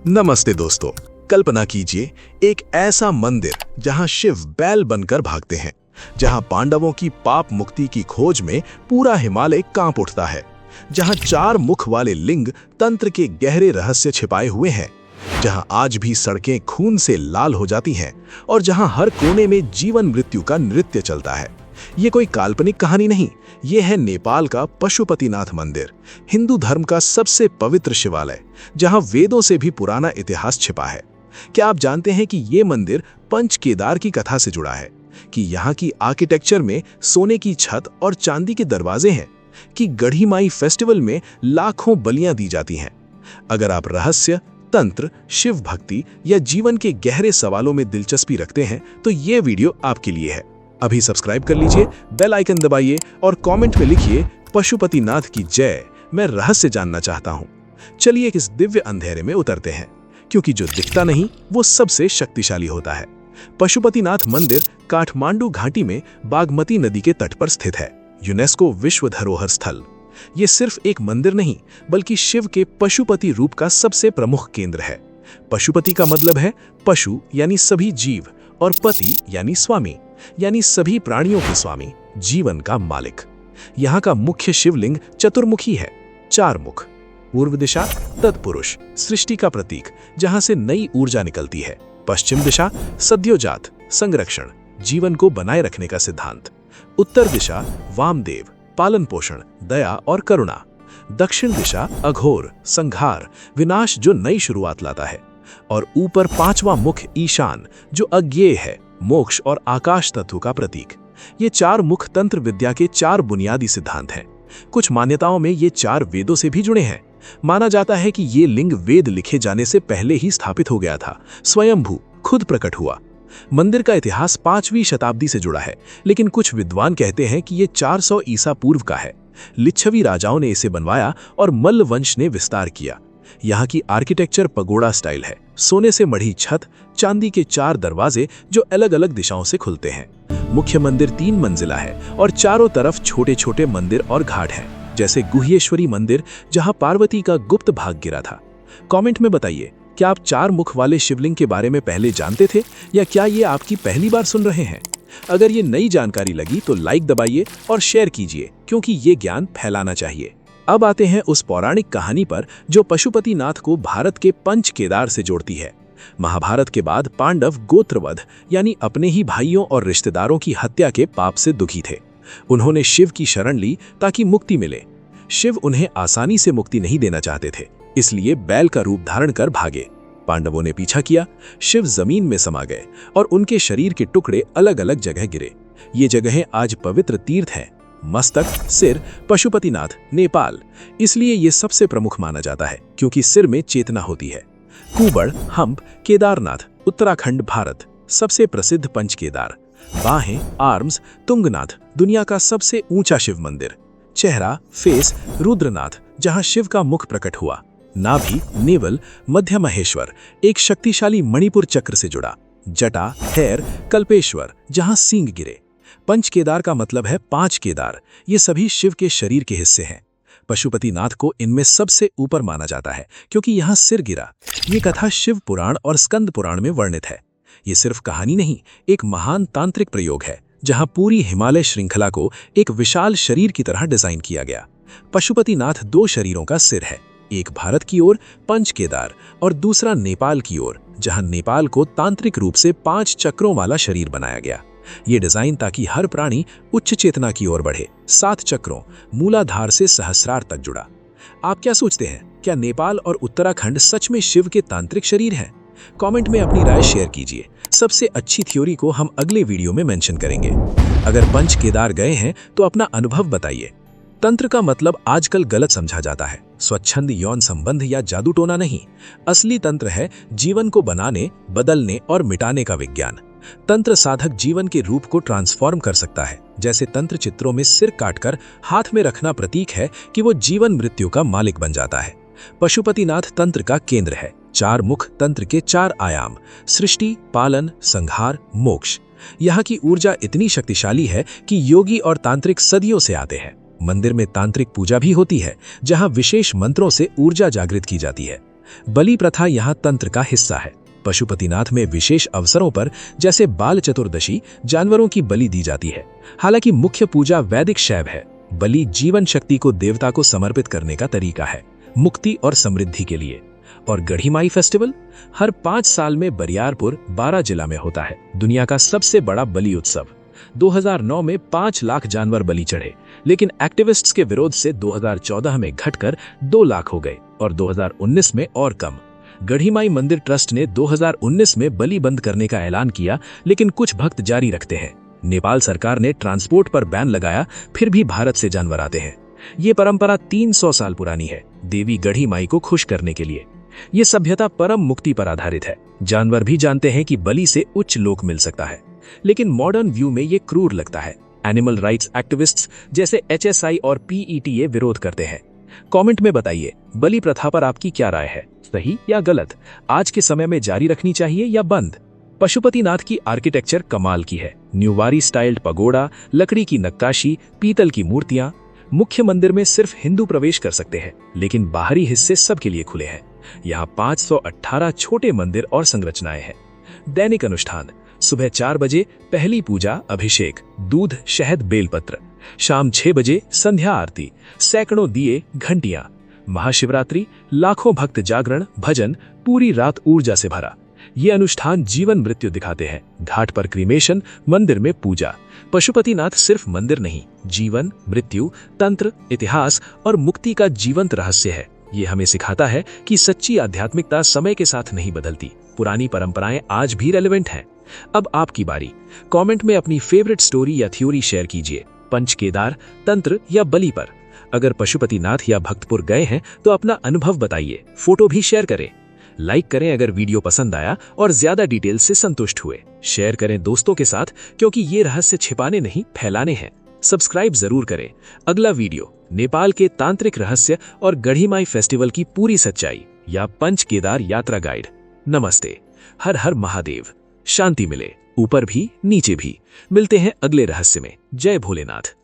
नमस्ते दोस्तों। कल्पना कीजिए एक ऐसा मंदिर जहां शिव बैल बनकर भागते हैं, जहां पांडवों की पाप मुक्ति की खोज में पूरा हिमालय कांप उठता है, जहां 4 मुख वाले लिंग तंत्र के गहरे रहस्य छिपाए हुए हैं, जहां आज भी सड़कें खून से लाल हो जाती हैं और जहां हर कोने में जीवन मृत्यु का नृत्य चलता है। ये कोई काल्पनिक कहानी नहीं, ये है नेपाल का पशुपतिनाथ मंदिर, हिंदू धर्म का सबसे पवित्र शिवालय, जहां वेदों से भी पुराना इतिहास छिपा है। क्या आप जानते हैं कि ये मंदिर पंच केदार की कथा से जुड़ा है, कि यहाँ की आर्किटेक्चर में सोने की छत और चांदी के दरवाजे हैं, कि गढ़ी माई फेस्टिवल में लाखों बलियां दी जाती हैं। अगर आप रहस्य, तंत्र, शिव भक्ति या जीवन के गहरे सवालों में दिलचस्पी रखते हैं तो ये वीडियो आपके लिए है। अभी सब्सक्राइब कर लीजिए, बेल आइकन दबाइए और कमेंट में लिखिए पशुपतिनाथ की जय, मैं रहस्य जानना चाहता हूं। चलिए इस दिव्य अंधेरे में उतरते हैं, क्योंकि जो दिखता नहीं वो सबसे शक्तिशाली होता है। पशुपतिनाथ मंदिर काठमांडू घाटी में बागमती नदी के तट पर स्थित है, यूनेस्को विश्व धरोहर स्थल। ये सिर्फ एक मंदिर नहीं, बल्कि शिव के पशुपति रूप का सबसे प्रमुख केंद्र है। पशुपति का मतलब है पशु यानी सभी जीव, और पति यानी स्वामी, यानी सभी प्राणियों के स्वामी, जीवन का मालिक। यहाँ का मुख्य शिवलिंग चतुर्मुखी है, 4 मुख। पूर्व दिशा तत्पुरुष, सृष्टि का प्रतीक, जहां से नई ऊर्जा निकलती है। पश्चिम दिशा सद्योजात, संरक्षण, जीवन को बनाए रखने का सिद्धांत। उत्तर दिशा वामदेव, पालन पोषण, दया और करुणा। दक्षिण दिशा अघोर, संहार, विनाश, जो नई शुरुआत लाता है। और ऊपर 5वां मुख ईशान, जो अज्ञेय है, मोक्ष और आकाश तत्व का प्रतीक। ये 4 मुख तंत्र विद्या के 4 बुनियादी सिद्धांत हैं। कुछ मान्यताओं में ये 4 वेदों से भी जुड़े हैं। माना जाता है कि ये लिंग वेद लिखे जाने से पहले ही स्थापित हो गया था, स्वयंभू, खुद प्रकट हुआ। मंदिर का इतिहास 5वीं शताब्दी से जुड़ा है, लेकिन कुछ विद्वान कहते हैं कि ये 400 ईसा पूर्व का है। लिच्छवी राजाओं ने इसे बनवाया और मल्ल वंश ने विस्तार किया। यहाँ की आर्किटेक्चर पगोड़ा स्टाइल है, सोने से मढ़ी छत, चांदी के 4 दरवाजे जो अलग अलग दिशाओं से खुलते हैं। मुख्य मंदिर 3 मंजिला है और चारों तरफ छोटे छोटे मंदिर और घाट हैं, जैसे गुह्येश्वरी मंदिर, जहां पार्वती का गुप्त भाग गिरा था। कमेंट में बताइए, क्या आप 4 मुख वाले शिवलिंग के बारे में पहले जानते थे, या क्या ये आपकी पहली बार सुन रहे हैं? अगर ये नई जानकारी लगी तो लाइक दबाइए और शेयर कीजिए, क्योंकि ये ज्ञान फैलाना चाहिए। अब आते हैं उस पौराणिक कहानी पर जो पशुपतिनाथ को भारत के पंच केदार से जोड़ती है। महाभारत के बाद पांडव गोत्रवध यानी अपने ही भाइयों और रिश्तेदारों की हत्या के पाप से दुखी थे। उन्होंने शिव की शरण ली ताकि मुक्ति मिले। शिव उन्हें आसानी से मुक्ति नहीं देना चाहते थे, इसलिए बैल का रूप धारण कर भागे। पांडवों ने पीछा किया, शिव जमीन में समा गए और उनके शरीर के टुकड़े अलग अलग जगह गिरे। ये जगहें आज पवित्र तीर्थ हैं। मस्तक, सिर, पशुपतिनाथ, नेपाल। इसलिए ये सबसे प्रमुख माना जाता है, क्योंकि सिर में चेतना होती है। कुबड़, हम्प, केदारनाथ, उत्तराखंड, भारत, सबसे प्रसिद्ध पंच केदार। बाहें, आर्म्स, तुंगनाथ, दुनिया का सबसे ऊंचा शिव मंदिर। चेहरा, फेस, रुद्रनाथ, जहां शिव का मुख प्रकट हुआ। नाभि, नेवल, मध्य महेश्वर, एक शक्तिशाली मणिपुर चक्र से जुड़ा। जटा, हैर, कल्पेश्वर, जहां सींग गिरे। पंच केदार का मतलब है 5 केदार। ये सभी शिव के शरीर के हिस्से हैं। पशुपतिनाथ को इनमें सबसे ऊपर माना जाता है, क्योंकि यहाँ सिर गिरा। ये कथा शिव पुराण और स्कंद पुराण में वर्णित है। ये सिर्फ कहानी नहीं, एक महान तांत्रिक प्रयोग है, जहाँ पूरी हिमालय श्रृंखला को एक विशाल शरीर की तरह डिजाइन किया गया। पशुपतिनाथ 2 शरीरों का सिर है, एक भारत की ओर पंच केदार और दूसरा नेपाल की ओर, जहां नेपाल को तांत्रिक रूप से 5 चक्रों वाला शरीर बनाया गया। ये डिजाइन ताकि हर प्राणी उच्च चेतना की ओर बढ़े। 7 चक्रों, मूलाधार से सहस्रार तक जुड़ा। आप क्या सोचते हैं, क्या नेपाल और उत्तराखंड सच में शिव के तांत्रिक शरीर हैं? कमेंट में अपनी राय शेयर कीजिए। सबसे अच्छी थ्योरी को हम अगले वीडियो में मेंशन करेंगे। अगर पंच केदार गए हैं तो अपना अनुभव बताइए। तंत्र का मतलब आजकल गलत समझा जाता है। स्वच्छंद यौन संबंध या जादू टोना नहीं, असली तंत्र है जीवन को बनाने, बदलने और मिटाने का विज्ञान। तंत्र साधक जीवन के रूप को ट्रांसफॉर्म कर सकता है। जैसे तंत्र चित्रों में सिर काटकर हाथ में रखना प्रतीक है कि वो जीवन मृत्यु का मालिक बन जाता है। पशुपतिनाथ तंत्र का केंद्र है। 4 मुख तंत्र के 4 आयाम, सृष्टि, पालन, संहार, मोक्ष। यहाँ की ऊर्जा इतनी शक्तिशाली है कि योगी और तांत्रिक सदियों से आते हैं। मंदिर में तांत्रिक पूजा भी होती है, जहां विशेष मंत्रों से ऊर्जा जागृत की जाती है। बलि प्रथा यहाँ तंत्र का हिस्सा है। पशुपतिनाथ में विशेष अवसरों पर जैसे बाल चतुर्दशी जानवरों की बलि दी जाती है। हालांकि मुख्य पूजा वैदिक शैव है। बलि जीवन शक्ति को देवता को समर्पित करने का तरीका है, मुक्ति और समृद्धि के लिए। और गढ़ीमाई फेस्टिवल हर 5 साल में बरियारपुर, बारां जिला में होता है। दुनिया का सबसे बड़ा बलि उत्सव। 2009 में 5 लाख जानवर बलि चढ़े, लेकिन एक्टिविस्ट्स के विरोध से 2014 में घटकर 2 लाख हो गए और 2019 में और कम। गढ़ीमाई मंदिर ट्रस्ट ने 2019 में बलि बंद करने का ऐलान किया, लेकिन कुछ भक्त जारी रखते हैं। नेपाल सरकार ने ट्रांसपोर्ट पर बैन लगाया, फिर भी भारत से जानवर आते हैं। ये परंपरा 300 साल पुरानी है, देवी गढ़ीमाई को खुश करने के लिए। ये सभ्यता परम मुक्ति पर आधारित है। जानवर भी जानते हैं कि बलि से उच्च लोक मिल सकता है, लेकिन मॉडर्न व्यू में ये क्रूर लगता है। एनिमल राइट्स एक्टिविस्ट्स जैसे HSI और PETA विरोध करते हैं। कमेंट में बताइए, बलि प्रथा पर आपकी क्या राय है, सही या गलत? आज के समय में जारी रखनी चाहिए या बंद? पशुपतिनाथ की आर्किटेक्चर कमाल की है। न्यूवारी स्टाइल्ड पगोड़ा, लकड़ी की नक्काशी, पीतल की मूर्तियां। मुख्य मंदिर में सिर्फ हिंदू प्रवेश कर सकते हैं, लेकिन बाहरी हिस्से सबके लिए खुले हैं। यहाँ 518 छोटे मंदिर और संरचनाएं हैं। दैनिक अनुष्ठान: सुबह 4 बजे पहली पूजा, अभिषेक, दूध, शहद, बेलपत्र। शाम 6 बजे संध्या आरती, सैकड़ों दिए, घंटियां। महाशिवरात्रि लाखों भक्त, जागरण, भजन, पूरी रात ऊर्जा से भरा। ये अनुष्ठान जीवन मृत्यु दिखाते हैं। घाट पर क्रीमेशन, मंदिर में पूजा। पशुपतिनाथ सिर्फ मंदिर नहीं, जीवन, मृत्यु, तंत्र, इतिहास और मुक्ति का जीवंत रहस्य है। ये हमें सिखाता है कि सच्ची आध्यात्मिकता समय के साथ नहीं बदलती। पुरानी परंपराएं आज भी रेलेवेंट हैं। अब आपकी बारी। कमेंट में अपनी फेवरेट स्टोरी या थ्योरी शेयर कीजिए, पंच केदार, तंत्र या बलि पर। अगर पशुपतिनाथ या भक्तपुर गए हैं तो अपना अनुभव बताइए, फोटो भी शेयर करें। लाइक करें अगर वीडियो पसंद आया और ज्यादा डिटेल से संतुष्ट हुए। शेयर करें दोस्तों के साथ, क्योंकि ये रहस्य छिपाने नहीं, फैलाने हैं। सब्सक्राइब जरूर करें। अगला वीडियो नेपाल के तांत्रिक रहस्य और गढ़ीमाई फेस्टिवल की पूरी सच्चाई या पंच केदार यात्रा गाइड। नमस्ते। हर हर महादेव। शांति मिले, ऊपर भी नीचे भी। मिलते हैं अगले रहस्य में। जय भोलेनाथ।